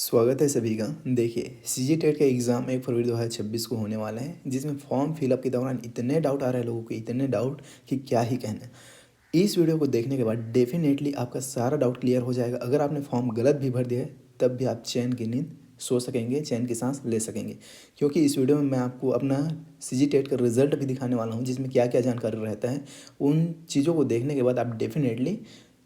स्वागत है सभी का। देखिए सीजी टेट का एग्ज़ाम 1 फरवरी 2026 को होने वाला है, जिसमें फॉर्म फिलअप के दौरान इतने डाउट आ रहे हैं लोगों को, इतने डाउट कि क्या ही कहना। इस वीडियो को देखने के बाद डेफिनेटली आपका सारा डाउट क्लियर हो जाएगा। अगर आपने फॉर्म गलत भी भर दिया है तब भी आप चैन की नींद सो सकेंगे, चैन की सांस ले सकेंगे, क्योंकि इस वीडियो में मैं आपको अपना सीजी टेट का रिजल्ट भी दिखाने वाला हूँ, जिसमें क्या क्या जानकारी रहता है। उन चीज़ों को देखने के बाद आप डेफिनेटली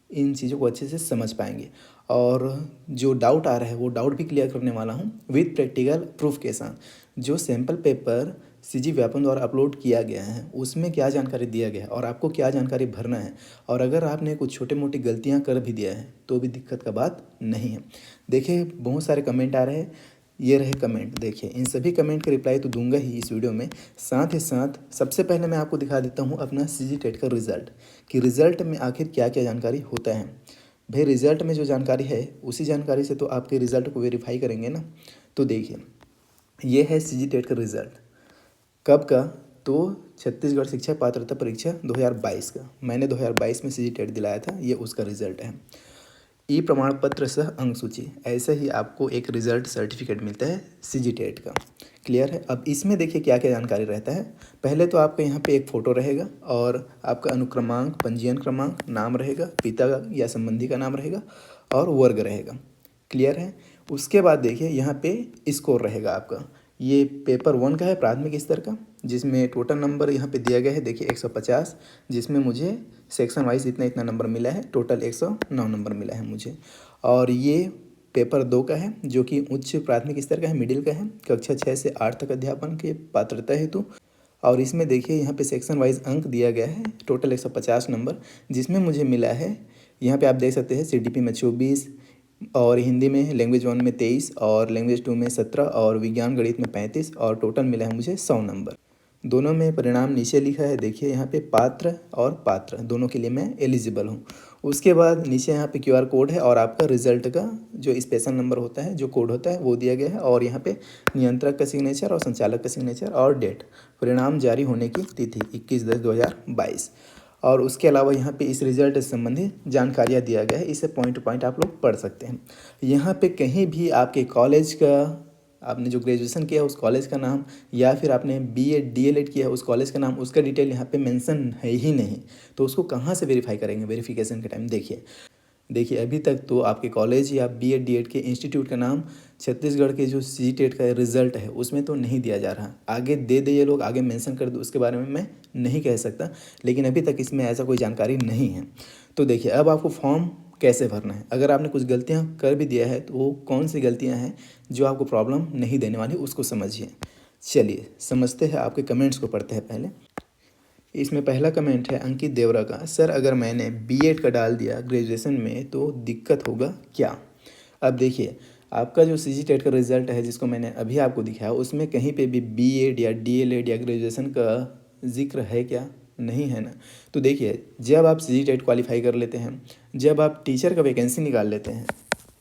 इन चीज़ों को अच्छे से समझ पाएंगे और जो डाउट आ रहा है वो डाउट भी क्लियर करने वाला हूँ विद प्रैक्टिकल प्रूफ के साथ। जो सैम्पल पेपर सीजी व्यापम द्वारा अपलोड किया गया है उसमें क्या जानकारी दिया गया है और आपको क्या जानकारी भरना है, और अगर आपने कुछ छोटी मोटी गलतियां कर भी दिया है तो भी दिक्कत का बात नहीं है। देखिए बहुत सारे कमेंट आ रहे हैं, ये रहे कमेंट। देखिए इन सभी कमेंट का रिप्लाई तो दूंगा ही इस वीडियो में, साथ ही साथ सबसे पहले मैं आपको दिखा देता हूँ अपना सीजी टेट का रिज़ल्ट कि रिज़ल्ट में आखिर क्या क्या जानकारी होता है। भाई रिज़ल्ट में जो जानकारी है उसी जानकारी से तो आपके रिज़ल्ट को वेरीफाई करेंगे ना। तो देखिए ये है सीजी टेट का रिज़ल्ट कब का, तो छत्तीसगढ़ शिक्षा पात्रता परीक्षा 2022 का। मैंने 2022 में सीजी टेट दिलाया था, ये उसका रिज़ल्ट है। ई प्रमाण पत्र सह अंक सूची, ऐसे ही आपको एक रिज़ल्ट सर्टिफिकेट मिलता है सीजी टेट का। क्लियर है। अब इसमें देखिए क्या क्या जानकारी रहता है। पहले तो आपका यहाँ पे एक फ़ोटो रहेगा और आपका अनुक्रमांक, पंजीयन क्रमांक, नाम रहेगा, पिता का या संबंधी का नाम रहेगा और वर्ग रहेगा। क्लियर है। उसके बाद देखिए यहाँ पे स्कोर रहेगा आपका। ये पेपर 1 का है, प्राथमिक स्तर का, जिसमें टोटल नंबर यहाँ पे दिया गया है देखिए 150, जिसमें मुझे सेक्शन वाइज इतना इतना नंबर मिला है, टोटल 109 नंबर मिला है मुझे। और ये पेपर 2 का है जो कि उच्च प्राथमिक स्तर का है, मिडिल का है, कक्षा 6 से 8 तक अध्यापन के पात्रता हेतु। और इसमें देखिए यहाँ पे सेक्शन वाइज अंक दिया गया है, टोटल 150 नंबर, जिसमें मुझे मिला है, यहाँ पे आप देख सकते हैं, सीडीपी में 24 और हिंदी में लैंग्वेज 1 में 23 और लैंग्वेज 2 में 17 और विज्ञान गणित में 35 और टोटल मिला है मुझे 100 नंबर। दोनों में परिणाम नीचे लिखा है, देखिए यहाँ पे पात्र और पात्र दोनों के लिए मैं एलिजिबल हूँ। उसके बाद नीचे यहाँ पे क्यूआर कोड है और आपका रिजल्ट का जो स्पेशल नंबर होता है, जो कोड होता है वो दिया गया है, और यहाँ पे नियंत्रक का सिग्नेचर और संचालक का सिग्नेचर और डेट, परिणाम जारी होने की तिथि 21/10/2022। और उसके अलावा यहाँ पे इस रिजल्ट से संबंधित जानकारियाँ दिया गया है, इसे पॉइंट टू पॉइंट आप लोग पढ़ सकते हैं। यहाँ पे कहीं भी आपके कॉलेज का, आपने जो ग्रेजुएशन किया उस कॉलेज का नाम, या फिर आपने बीएड डीएलएड किया उस कॉलेज का नाम, उसका डिटेल यहाँ पे मेंशन है ही नहीं, तो उसको कहाँ से वेरीफाई करेंगे वेरिफिकेशन के टाइम। देखिए अभी तक तो आपके कॉलेज या बीएड डीएड के इंस्टीट्यूट का नाम छत्तीसगढ़ के जो सीजी टेट का रिजल्ट है उसमें तो नहीं दिया जा रहा। आगे दे ये लोग, आगे मेंशन कर दो, उसके बारे में मैं नहीं कह सकता, लेकिन अभी तक इसमें ऐसा कोई जानकारी नहीं है। तो देखिए अब आपको फॉर्म कैसे भरना है। अगर आपने कुछ गलतियां कर भी दिया है तो वो कौन सी गलतियां हैं जो आपको प्रॉब्लम नहीं देने वाली, उसको समझिए। चलिए समझते हैं, आपके कमेंट्स को पढ़ते हैं पहले। इसमें पहला कमेंट है अंकित देवरा का, सर अगर मैंने बीएड का डाल दिया ग्रेजुएशन में तो दिक्कत होगा क्या। अब देखिए आपका जो सीजी टेट का रिजल्ट है जिसको मैंने अभी आपको दिखाया, उसमें कहीं पे भी बीएड या डीएलएड या ग्रेजुएशन का जिक्र है क्या, नहीं है ना। तो देखिए जब आप सीजी टेट क्वालिफाई कर लेते हैं, जब आप टीचर का वैकेंसी निकाल लेते हैं,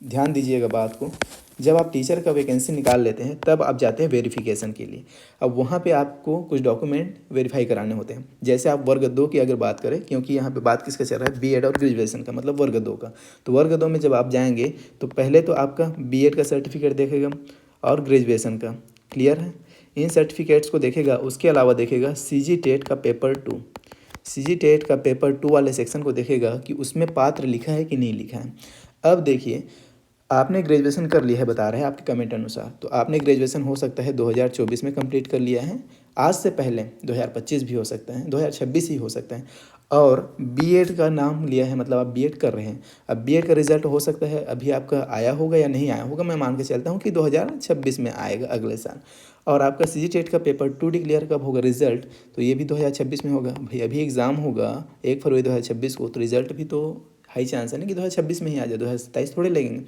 ध्यान दीजिएगा बात को, जब आप टीचर का वैकेंसी निकाल लेते हैं तब आप जाते हैं वेरिफिकेशन के लिए। अब वहाँ पे आपको कुछ डॉक्यूमेंट वेरीफाई कराने होते हैं। जैसे आप वर्ग 2 की अगर बात करें, क्योंकि यहाँ पे बात किसका चल रहा है, बीएड और ग्रेजुएशन का, मतलब वर्ग 2 का। तो वर्ग 2 में जब आप जाएंगे तो पहले तो आपका बीएड का सर्टिफिकेट देखेगा और ग्रेजुएशन का। क्लियर है। इन सर्टिफिकेट्स को देखेगा, उसके अलावा देखेगा सीजी टेट का पेपर 2, सीजी टेट का पेपर 2 वाले सेक्शन को देखेगा कि उसमें पात्र लिखा है कि नहीं लिखा है। अब देखिए आपने ग्रेजुएशन कर लिया है, बता रहे हैं आपके कमेंट अनुसार, तो आपने ग्रेजुएशन हो सकता है 2024 में कंप्लीट कर लिया है, आज से पहले 2025 भी हो सकता है, 2026 ही हो सकता है, और बीएड का नाम लिया है, मतलब आप बीएड कर रहे हैं। अब बीएड का रिजल्ट हो सकता है अभी आपका आया होगा या नहीं आया होगा, मैं मान के चलता हूँ कि 2026 में आएगा, अगले साल। और आपका सीजी टेट का पेपर 2 डिक्लेयर कब होगा रिजल्ट, तो ये भी 2026 में होगा। भाई अभी एग्ज़ाम होगा 1 फरवरी 2026 को, तो रिजल्ट भी तो हाई चांस है ना कि 2026 में ही आ जाए, 2027 थोड़े लगेंगे।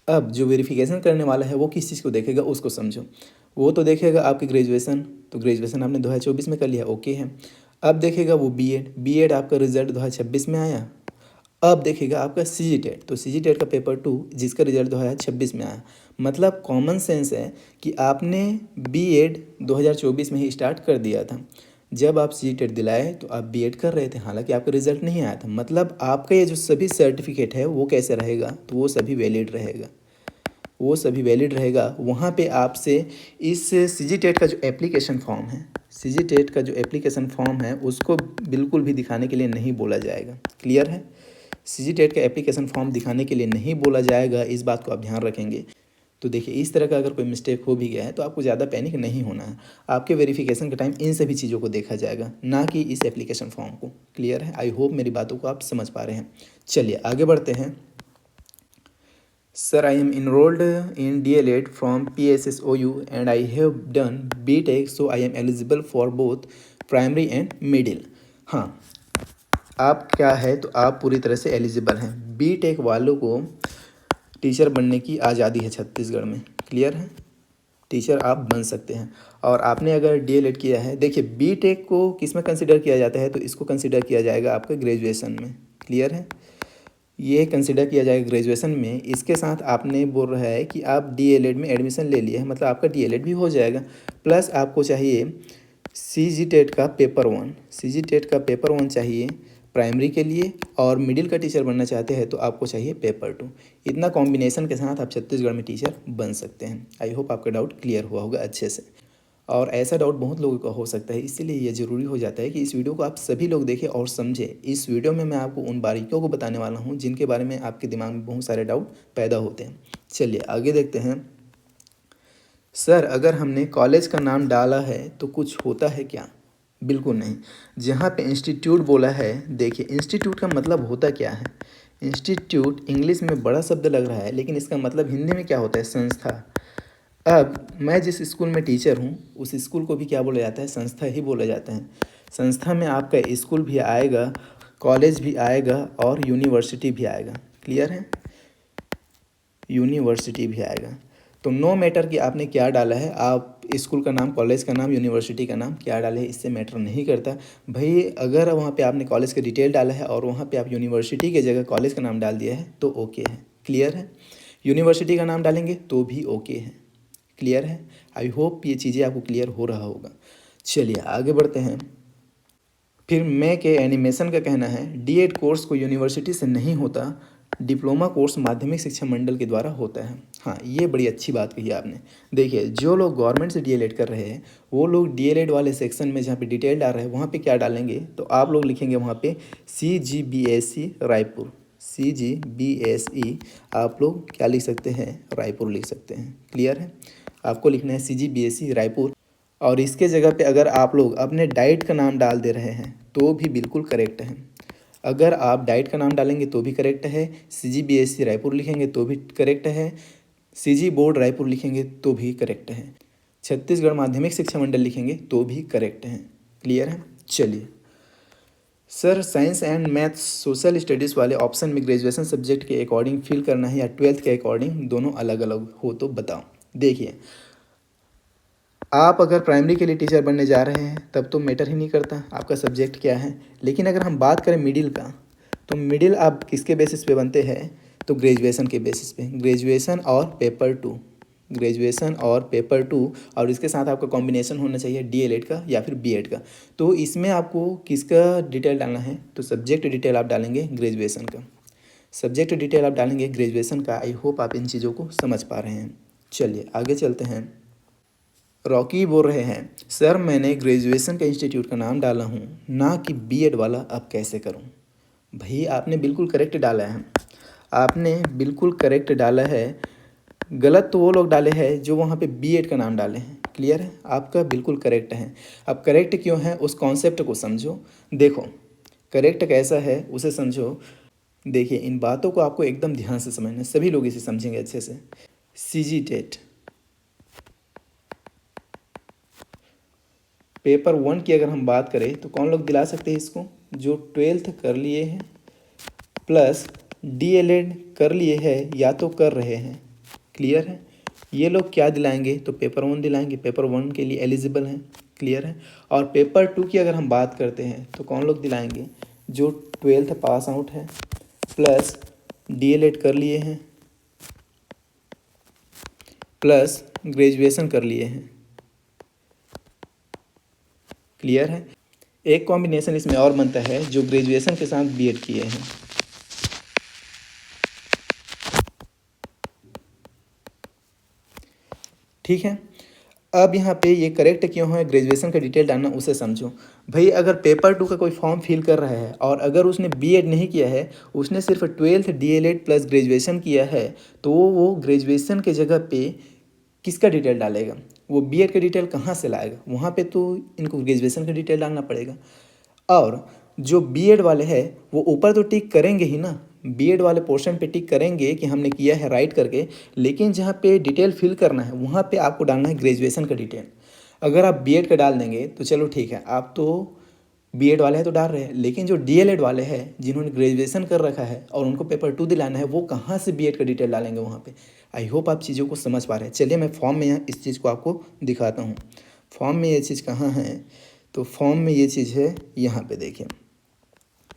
अब जो वेरिफिकेशन करने वाला है वो किस चीज़ को देखेगा, उसको समझो। वो तो देखेगा आपकी ग्रेजुएशन, तो ग्रेजुएशन आपने 2024 में कर लिया, ओके है। अब देखेगा वो बीएड, बीएड आपका रिजल्ट 2026 में आया। अब देखेगा आपका सीजी टेट, तो सीजी टेट का पेपर 2 जिसका रिजल्ट 2026 में आया। मतलब कॉमन सेंस है कि आपने बीएड 2024 में ही स्टार्ट कर दिया था। जब आप सीजी टेट दिलाए तो आप बीएड कर रहे थे, हालांकि आपका रिजल्ट नहीं आया था। मतलब आपका ये जो सभी सर्टिफिकेट है वो कैसे रहेगा, तो वो सभी वैलिड रहेगा। वो सभी वैलिड रहेगा। वहाँ पे आपसे इस सीजी टेट का जो एप्लीकेशन फॉर्म है, सीजी टेट का जो एप्लीकेशन फॉर्म है उसको बिल्कुल भी दिखाने के लिए नहीं बोला जाएगा। क्लियर है? सीजी टेट का एप्लीकेशन फॉर्म दिखाने के लिए नहीं बोला जाएगा, इस बात को आप ध्यान रखेंगे। तो देखिए, इस तरह का अगर कोई मिस्टेक हो भी गया है तो आपको ज़्यादा पैनिक नहीं होना है। आपके वेरिफिकेशन के टाइम इन सभी चीज़ों को देखा जाएगा, ना कि इस एप्लीकेशन फॉर्म को। क्लियर है? आई होप मेरी बातों को आप समझ पा रहे हैं। चलिए आगे बढ़ते हैं। Sir, I am enrolled in DLED from PSSOU and I have done BTech, so I am eligible for both primary and middle. हाँ, आप क्या है तो आप पूरी तरह से एलिजिबल हैं। बीटेक वालों को टीचर बनने की आज़ादी है छत्तीसगढ़ में। क्लियर है? टीचर आप बन सकते हैं। और आपने अगर डीएलएड किया है, देखिए बीटेक को किस में कंसिडर किया जाता है, तो इसको कंसिडर किया जाएगा आपके ग्रेजुएशन में। क्लियर है? ये कंसिडर किया जाएगा ग्रेजुएशन में। इसके साथ आपने बोल रहा है कि आप डीएलएड में एडमिशन ले लिए हैं, मतलब आपका डीएलएड भी हो जाएगा। प्लस आपको चाहिए सीजी टेट का पेपर 1 चाहिए प्राइमरी के लिए, और मिडिल का टीचर बनना चाहते हैं तो आपको चाहिए पेपर 2। इतना कॉम्बिनेशन के साथ आप छत्तीसगढ़ में टीचर बन सकते हैं। आई होप आपका डाउट क्लियर हुआ होगा अच्छे से। और ऐसा डाउट बहुत लोगों का हो सकता है, इसीलिए ये ज़रूरी हो जाता है कि इस वीडियो को आप सभी लोग देखें और समझें। इस वीडियो में मैं आपको उन बारीकियों को बताने वाला हूँ जिनके बारे में आपके दिमाग में बहुत सारे डाउट पैदा होते हैं। चलिए आगे देखते हैं। सर, अगर हमने कॉलेज का नाम डाला है तो कुछ होता है क्या? बिल्कुल नहीं। जहाँ पे इंस्टीट्यूट बोला है, देखिए इंस्टीट्यूट का मतलब होता क्या है। इंस्टीट्यूट इंग्लिश में बड़ा शब्द लग रहा है, लेकिन इसका मतलब हिंदी में क्या होता है? संस्था। अब मैं जिस स्कूल में टीचर हूँ उस स्कूल को भी क्या बोला जाता है? संस्था ही बोला जाता है। संस्था में आपका स्कूल भी आएगा, कॉलेज भी आएगा और यूनिवर्सिटी भी आएगा। क्लियर है? यूनिवर्सिटी भी आएगा। तो नो मैटर कि आपने क्या डाला है, आप स्कूल का नाम, कॉलेज का नाम, यूनिवर्सिटी का नाम क्या डाले हैं, इससे मैटर नहीं करता भाई। अगर वहाँ पे आपने कॉलेज का डिटेल डाला है और वहाँ पे आप यूनिवर्सिटी के जगह कॉलेज का नाम डाल दिया है तो ओके है। क्लियर है? यूनिवर्सिटी का नाम डालेंगे तो भी ओके है। क्लियर है? आई होप ये चीज़ें आपको क्लियर हो रहा होगा। चलिए आगे बढ़ते हैं। फिर मैं के एनिमेशन का कहना है डीएड कोर्स को यूनिवर्सिटी से नहीं होता, डिप्लोमा कोर्स माध्यमिक शिक्षा मंडल के द्वारा होता है। हाँ, ये बड़ी अच्छी बात कही आपने। देखिए, जो लोग गवर्नमेंट से डीएलएड कर रहे हैं वो लोग डीएलएड वाले सेक्शन में जहाँ पे डिटेल डाल रहे हैं वहाँ पे क्या डालेंगे, तो आप लोग लिखेंगे वहाँ पे CGBSE रायपुर। CGBSE आप लोग क्या लिख सकते हैं? रायपुर लिख सकते हैं। क्लियर है? आपको लिखना है CGBSE रायपुर। और इसके जगह पे अगर आप लोग अपने डाइट का नाम डाल दे रहे हैं तो भी बिल्कुल करेक्ट है। अगर आप डाइट का नाम डालेंगे तो भी करेक्ट है, CGBSE रायपुर लिखेंगे तो भी करेक्ट है, CG बोर्ड रायपुर लिखेंगे तो भी करेक्ट है, छत्तीसगढ़ माध्यमिक शिक्षा मंडल लिखेंगे तो भी करेक्ट है। क्लियर है? चलिए sir, science and maths social studies वाले ऑप्शन में ग्रेजुएशन सब्जेक्ट के अकॉर्डिंग फिल करना है या 12th के अकॉर्डिंग, दोनों अलग अलग हो तो बताओ। देखिए, आप अगर प्राइमरी के लिए टीचर बनने जा रहे हैं तब तो मैटर ही नहीं करता आपका सब्जेक्ट क्या है। लेकिन अगर हम बात करें मिडिल का, तो मिडिल आप किसके बेसिस पे बनते हैं? तो ग्रेजुएशन के बेसिस पे। ग्रेजुएशन और पेपर 2, ग्रेजुएशन और पेपर 2, और इसके साथ आपका कॉम्बिनेशन होना चाहिए डीएलएड का या फिर बीएड का। तो इसमें आपको किसका डिटेल डालना है? तो सब्जेक्ट डिटेल आप डालेंगे ग्रेजुएशन का। सब्जेक्ट डिटेल आप डालेंगे ग्रेजुएशन का। आई होप आप इन चीज़ों को समझ पा रहे हैं। चलिए आगे चलते हैं। रॉकी बोल रहे हैं सर, मैंने ग्रेजुएशन का इंस्टीट्यूट का नाम डाला हूँ ना कि बीएड वाला, अब कैसे करूँ? भाई आपने बिल्कुल करेक्ट डाला है, आपने बिल्कुल करेक्ट डाला है। गलत तो वो लोग डाले हैं जो वहाँ पे बीएड का नाम डाले हैं। क्लियर है? आपका बिल्कुल करेक्ट है। अब करेक्ट क्यों है उस कॉन्सेप्ट को समझो। देखो करेक्ट कैसा है उसे समझो। देखिए, इन बातों को आपको एकदम ध्यान से समझना है, सभी लोग इसे समझेंगे अच्छे से। सीजी टेट पेपर 1 की अगर हम बात करें तो कौन लोग दिला सकते हैं इसको? जो 12th कर लिए हैं प्लस डीएलएड कर लिए हैं या तो कर रहे हैं। क्लियर है? ये लोग क्या दिलाएंगे? तो पेपर 1 दिलाएंगे, पेपर 1 के लिए एलिजिबल हैं। क्लियर है? और पेपर 2 की अगर हम बात करते हैं तो कौन लोग दिलाएंगे? जो 12th पास आउट है प्लस डीएलएड कर लिए हैं प्लस ग्रेजुएशन कर लिए हैं। क्लियर है? एक कॉम्बिनेशन इसमें और बनता है जो ग्रेजुएशन के साथ बीएड किए हैं। ठीक है। अब यहाँ पे ये करेक्ट क्यों है, ग्रेजुएशन का डिटेल डालना, उसे समझो। भाई अगर पेपर 2 का कोई फॉर्म फिल कर रहा है और अगर उसने बीएड नहीं किया है, उसने सिर्फ 12th डीएलएड प्लस ग्रेजुएशन किया है, तो वो ग्रेजुएशन के जगह पे किसका डिटेल डालेगा, वो बीएड का डिटेल कहाँ से लाएगा, वहाँ पे तो इनको ग्रेजुएशन का डिटेल डालना पड़ेगा। और जो बीएड वाले हैं वो ऊपर तो टिक करेंगे ही ना, बीएड वाले पोर्शन पे टिक करेंगे कि हमने किया है राइट करके, लेकिन जहाँ पे डिटेल फिल करना है वहाँ पे आपको डालना है ग्रेजुएशन का डिटेल। अगर आप बीएड का डाल देंगे तो चलो ठीक है, आप तो बीएड वाले हैं तो डाल रहे हैं, लेकिन जो डीएलएड वाले हैं जिन्होंने ग्रेजुएशन कर रखा है और उनको पेपर 2 दिलाना है, वो कहाँ से बीएड का डिटेल डालेंगे वहाँ पे। आई होप आप चीज़ों को समझ पा रहे हैं। चलिए मैं फॉर्म में यहाँ इस चीज़ को आपको दिखाता हूँ। फॉर्म में ये चीज़ कहाँ है, तो फॉर्म में ये चीज़ है यहाँ पे देखिए,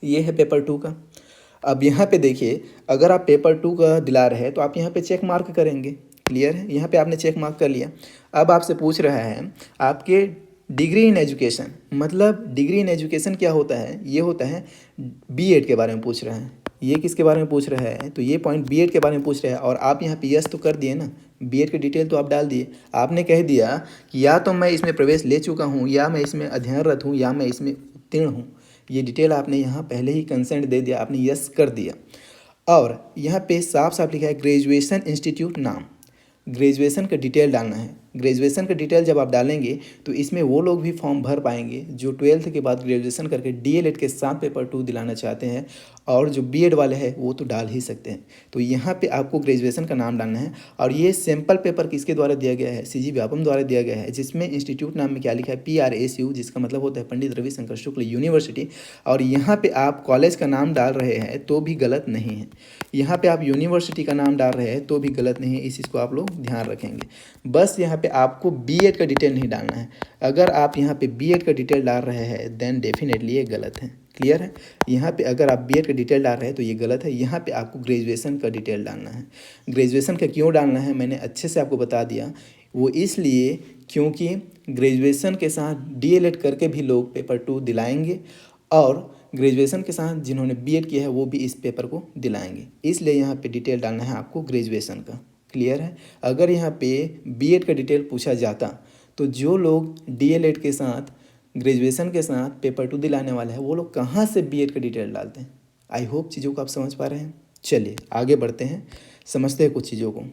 ये है पेपर 2 का। अब यहाँ पे देखिए, अगर आप पेपर 2 का दिला रहे हैं तो आप यहाँ पे चेक मार्क करेंगे। क्लियर है, यहाँ पे आपने चेक मार्क कर लिया। अब आपसे पूछ रहा है आपके डिग्री इन एजुकेशन, मतलब डिग्री इन एजुकेशन क्या होता है, ये होता है बीएड के बारे में पूछ रहा है। ये किसके बारे में पूछ रहा है, तो ये पॉइंट बीएड के बारे में पूछ रहा है। और आप यहाँ पे यस तो कर दिए ना, बीएड की डिटेल तो आप डाल दिए। आपने कह दिया कि या तो मैं इसमें प्रवेश ले चुका हूँ, या मैं इसमें अध्ययनरत हूँ, या मैं इसमें उत्तीर्ण हूँ। ये डिटेल आपने यहाँ पहले ही कंसेंट दे दिया, आपने यस कर दिया। और यहाँ पे साफ साफ लिखा है ग्रेजुएशन इंस्टीट्यूट नाम, ग्रेजुएशन का डिटेल डालना है। ग्रेजुएशन का डिटेल जब आप डालेंगे तो इसमें वो लोग भी फॉर्म भर पाएंगे जो 12th के बाद ग्रेजुएशन करके डीएलएड के साथ पेपर 2 दिलाना चाहते हैं, और जो बीएड वाले हैं वो तो डाल ही सकते हैं। तो यहाँ पे आपको ग्रेजुएशन का नाम डालना है। और ये सैम्पल पेपर किसके द्वारा दिया गया है, सीजी व्यापम द्वारा दिया गया है, जिसमें इंस्टीट्यूट नाम में क्या लिखा है, PRSU, जिसका मतलब होता है पंडित रविशंकर शुक्ल यूनिवर्सिटी। और यहाँ पे आप कॉलेज का नाम डाल रहे हैं तो भी गलत नहीं है, यहाँ पे आप यूनिवर्सिटी का नाम डाल रहे हैं तो भी गलत नहीं है। इस चीज़ को आप लोग ध्यान रखेंगे। बस यहाँ पे आपको बीएड का डिटेल नहीं डालना है। अगर आप यहाँ पे बीएड का डिटेल डाल रहे हैं देन डेफिनेटली ये गलत है। क्लियर है, यहाँ पे अगर आप बीएड का डिटेल डाल रहे हैं तो ये गलत है। यहाँ पे आपको ग्रेजुएशन का डिटेल डालना है। ग्रेजुएशन का क्यों डालना है मैंने अच्छे से आपको बता दिया, वो इसलिए क्योंकि ग्रेजुएशन के साथ डीएलएड करके भी लोग पेपर 2 दिलाएंगे, और ग्रेजुएशन के साथ जिन्होंने बीएड किया है वो भी इस पेपर को दिलाएंगे, इसलिए यहाँ पे डिटेल डालना है आपको ग्रेजुएशन का। क्लियर है, अगर यहाँ पे बीएड का डिटेल पूछा जाता तो जो लोग डीएलएड के साथ ग्रेजुएशन के साथ पेपर 2 दिलाने वाले हैं वो लोग कहाँ से बीएड का डिटेल डालते हैं। आई होप चीज़ों को आप समझ पा रहे हैं। चलिए आगे बढ़ते हैं, समझते हैं कुछ चीज़ों को।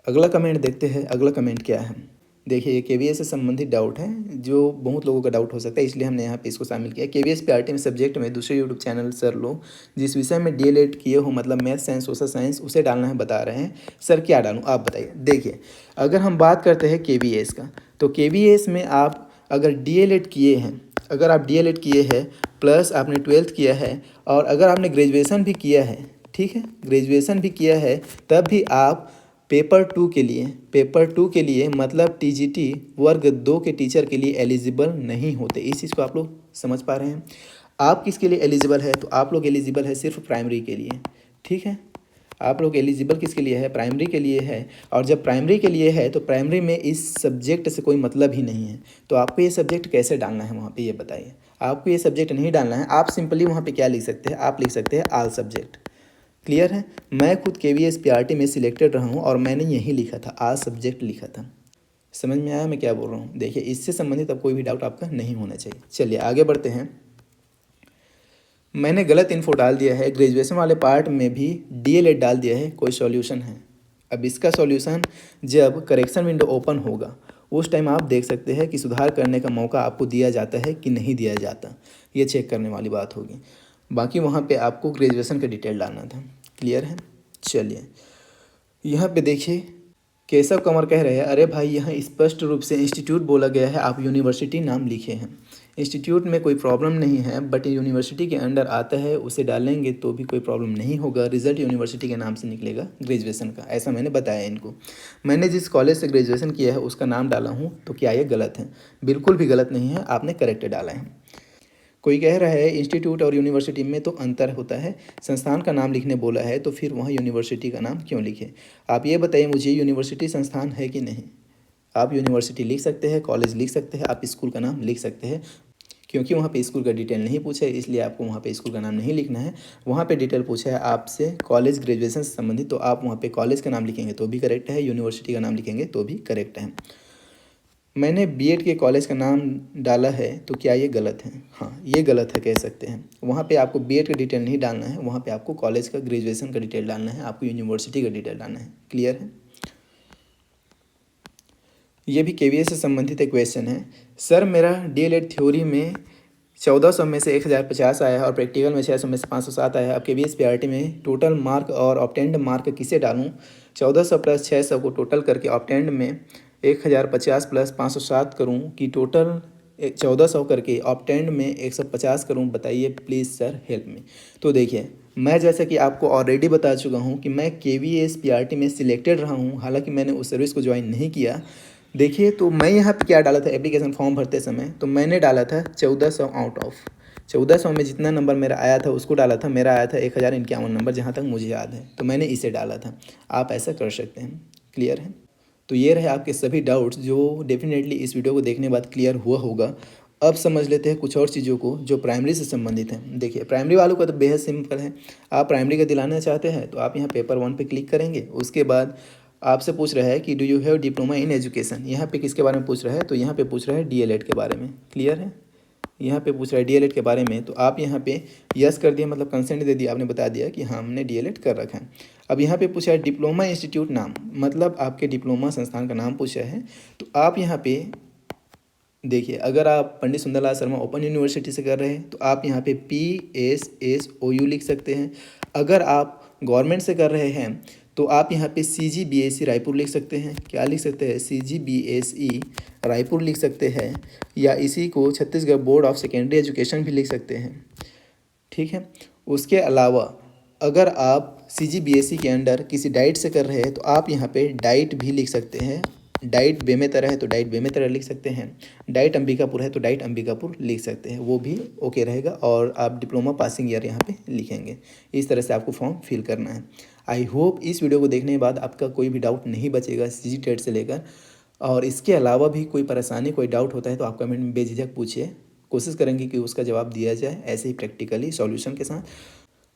अगला कमेंट देखते हैं, अगला कमेंट क्या है। देखिए ये केवीएस से संबंधित डाउट है, जो बहुत लोगों का डाउट हो सकता है, इसलिए हमने यहाँ पे इसको शामिल किया। केवीएस पीआरटी में सब्जेक्ट में दूसरे यूट्यूब चैनल सर लोग जिस विषय में डीएलएड किए हो, मतलब मैथ साइंस सोशल साइंस, उसे डालना है बता रहे हैं। सर क्या डालूँ आप बताइए। देखिए अगर हम बात करते हैं केवीएस का, तो केवीएस में आप अगर डीएलएड किए हैं, अगर आप डीएलएड किए हैं प्लस आपने 12th किया है, और अगर आपने ग्रेजुएशन भी किया है, ठीक है, ग्रेजुएशन भी किया है, तब भी आप पेपर 2 के लिए मतलब टीजीटी वर्ग 2 के टीचर के लिए एलिजिबल नहीं होते। इस चीज़ को आप लोग समझ पा रहे हैं। आप किसके लिए एलिजिबल है, तो आप लोग एलिजिबल है सिर्फ प्राइमरी के लिए। ठीक है, आप लोग एलिजिबल किसके लिए है, प्राइमरी के लिए है। और जब प्राइमरी के लिए है तो प्राइमरी में इस सब्जेक्ट से कोई मतलब ही नहीं है। तो आपको ये सब्जेक्ट कैसे डालना है वहाँ पे, ये बताइए। आपको ये सब्जेक्ट नहीं डालना है, आप सिंपली वहाँ पे क्या लिख सकते हैं, आप लिख सकते हैं ऑल सब्जेक्ट। क्लियर है, मैं खुद केवीएस पीआरटी में सिलेक्टेड रहा हूँ और मैंने यही लिखा था, ऑल सब्जेक्ट लिखा था। समझ में आया मैं क्या बोल रहा हूँ। देखिए इससे संबंधित अब कोई भी डाउट आपका नहीं होना चाहिए। चलिए आगे बढ़ते हैं। मैंने गलत इन्फो डाल दिया है, ग्रेजुएशन वाले पार्ट में भी डीएलएड डाल दिया है, कोई सॉल्यूशन है। अब इसका सॉल्यूशन जब करेक्शन विंडो ओपन होगा उस टाइम आप देख सकते हैं कि सुधार करने का मौका आपको दिया जाता है कि नहीं दिया जाता, ये चेक करने वाली बात होगी। बाकी वहाँ पे आपको ग्रेजुएशन का डिटेल डालना था। क्लियर है, चलिए यहाँ पे देखिए केशव कंवर कह रहे हैं, अरे भाई यहाँ स्पष्ट रूप से इंस्टीट्यूट बोला गया है, आप यूनिवर्सिटी नाम लिखे हैं। इंस्टीट्यूट में कोई प्रॉब्लम नहीं है, बट यूनिवर्सिटी के अंडर आता है, उसे डालेंगे तो भी कोई प्रॉब्लम नहीं होगा। रिजल्ट यूनिवर्सिटी के नाम से निकलेगा ग्रेजुएशन का, ऐसा मैंने बताया इनको। मैंने जिस कॉलेज से ग्रेजुएशन किया है उसका नाम डाला हूँ, तो क्या ये गलत है? बिल्कुल भी गलत नहीं है, आपने करेक्ट डाला है। कोई कह रहा है इंस्टीट्यूट और यूनिवर्सिटी में तो अंतर होता है, संस्थान का नाम लिखने बोला है तो फिर वहाँ यूनिवर्सिटी का नाम क्यों लिखे? आप ये बताइए मुझे, यूनिवर्सिटी संस्थान है कि नहीं? आप यूनिवर्सिटी लिख सकते हैं, कॉलेज लिख सकते हैं, आप स्कूल का नाम लिख सकते हैं, क्योंकि वहाँ पे स्कूल का डिटेल नहीं पूछा है, इसलिए आपको वहाँ पे स्कूल का नाम नहीं लिखना है। वहाँ पे डिटेल पूछा है आपसे कॉलेज ग्रेजुएशन से संबंधित, तो आप वहाँ पे कॉलेज का नाम लिखेंगे तो भी करेक्ट है, यूनिवर्सिटी का नाम लिखेंगे तो भी करेक्ट है। मैंने बीएड के कॉलेज का नाम डाला है तो क्या ये गलत है? हाँ, ये गलत है कह सकते हैं। वहाँ पे आपको बीएड का डिटेल नहीं डालना है, वहाँ पे आपको कॉलेज का ग्रेजुएशन का डिटेल डालना है, आपको यूनिवर्सिटी का डिटेल डालना है। क्लियर है? ये भी केवीएस से संबंधित एक क्वेश्चन है। सर मेरा डीएलएड थ्योरी में 1400 में से 1050 आया है और प्रैक्टिकल में 600 में से 507 आया है। अब केवीएस पीआरटी में टोटल मार्क और ऑब्टेन्ड मार्क किसे डालूं? 1400 प्लस 600 को टोटल करके ऑब्टेन्ड में 1050 प्लस 507 करूं कि टोटल 1400 करके ऑब्टेन्ड में 150 करूं? बताइए प्लीज़ सर हेल्प मी। तो देखिए, मैं जैसा कि आपको ऑलरेडी बता चुका हूं कि मैं केवीएस पीआरटी में सिलेक्टेड रहा हूं, हालांकि मैंने उस सर्विस को ज्वाइन नहीं किया। देखिए, तो मैं यहाँ पे क्या डाला था एप्लीकेशन फॉर्म भरते समय, तो मैंने डाला था 1400 आउट ऑफ 1400 में जितना नंबर मेरा आया था उसको डाला था। मेरा आया था 1051 नंबर, जहाँ तक मुझे याद है, तो मैंने इसे डाला था। आप ऐसा कर सकते हैं। क्लियर है? तो ये रहे आपके सभी डाउट्स जो डेफिनेटली इस वीडियो को देखने के बाद क्लियर हुआ होगा। अब समझ लेते हैं कुछ और चीज़ों को जो प्राइमरी से संबंधित हैं। देखिए, प्राइमरी वालों का तो बेहद सिंपल है। आप प्राइमरी का दिलाना चाहते हैं तो आप यहाँ पेपर 1 पे क्लिक करेंगे। उसके बाद आपसे पूछ रहा है कि do you have diploma in education. यहाँ पे किसके बारे में पूछ रहा है? तो यहाँ पे पूछ रहा है डीएलएड के बारे में। क्लियर है? यहाँ पे पूछ रहा है डीएलएड के बारे में, तो आप यहाँ पे यस कर दिया, मतलब कंसेंट दे दिया, आपने बता दिया कि हाँ हमने डीएलएड कर रखा है। अब यहाँ पे पूछा है डिप्लोमा इंस्टीट्यूट नाम, मतलब आपके डिप्लोमा संस्थान का नाम पूछा है। तो आप यहाँ पे देखिए, अगर आप पंडित सुंदरलाल शर्मा ओपन यूनिवर्सिटी से कर रहे हैं तो आप यहाँ पे PSSOU लिख सकते हैं। अगर आप गवर्नमेंट से कर रहे हैं तो आप यहाँ पे CGBSE रायपुर लिख सकते हैं। क्या लिख सकते हैं? CGBSE रायपुर लिख सकते हैं, या इसी को Chhattisgarh board of secondary education भी लिख सकते हैं। ठीक है? उसके अलावा अगर आप CGBSE के अंडर किसी डाइट से कर रहे हैं तो आप यहाँ पे डाइट भी लिख सकते हैं। डाइट बेमेतरा है तो डाइट बेमेतरा लिख सकते हैं। डाइट अंबिकापुर है तो डाइट अंबिकापुर लिख सकते हैं, वो भी ओके रहेगा। और आप डिप्लोमा पासिंग ईयर यहाँ पे लिखेंगे। इस तरह से आपको फॉर्म फिल करना है। आई होप इस वीडियो को देखने के बाद आपका कोई भी डाउट नहीं बचेगा CG टेट से लेकर। और इसके अलावा भी कोई परेशानी, कोई डाउट होता है तो आप कमेंट में बेझिझक पूछिए, कोशिश करेंगे कि उसका जवाब दिया जाए ऐसे ही प्रैक्टिकली सॉल्यूशन के साथ।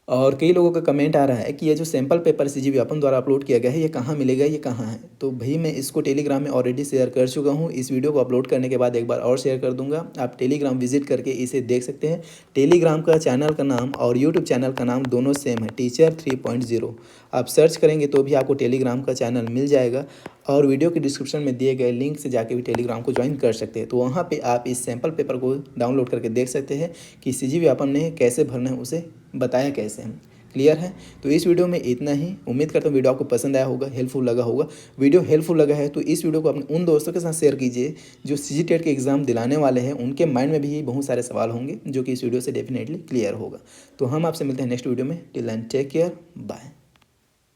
और कई लोगों का कमेंट आ रहा है कि ये जो सैम्पल पेपर CG व्यापम द्वारा अपलोड किया गया है ये कहाँ मिलेगा, ये कहाँ है? तो भाई मैं इसको टेलीग्राम में ऑलरेडी शेयर कर चुका हूँ। इस वीडियो को अपलोड करने के बाद एक बार और शेयर कर दूंगा। आप टेलीग्राम विजिट करके इसे देख सकते हैं। टेलीग्राम का चैनल का नाम और यूट्यूब चैनल का नाम दोनों सेम है, टीचर 3.0। आप सर्च करेंगे तो भी आपको टेलीग्राम का चैनल मिल जाएगा। और वीडियो के डिस्क्रिप्शन में दिए गए लिंक से जाके भी टेलीग्राम को ज्वाइन कर सकते हैं। तो वहाँ पे आप इस सैम्पल पेपर को डाउनलोड करके देख सकते हैं कि CG व्यापम ने कैसे भरना है, उसे बताया कैसे है। क्लियर है? तो इस वीडियो में इतना ही। उम्मीद करता हूँ वीडियो आपको पसंद आया होगा, हेल्पफुल लगा होगा। वीडियो हेल्पफुल लगा है तो इस वीडियो को अपने उन दोस्तों के साथ शेयर कीजिए जो CG टेट के एग्ज़ाम दिलाने वाले हैं। उनके माइंड में भी बहुत सारे सवाल होंगे जो कि इस वीडियो से डेफिनेटली क्लियर होगा। तो हम आपसे मिलते हैं नेक्स्ट वीडियो में। Till then take care, bye.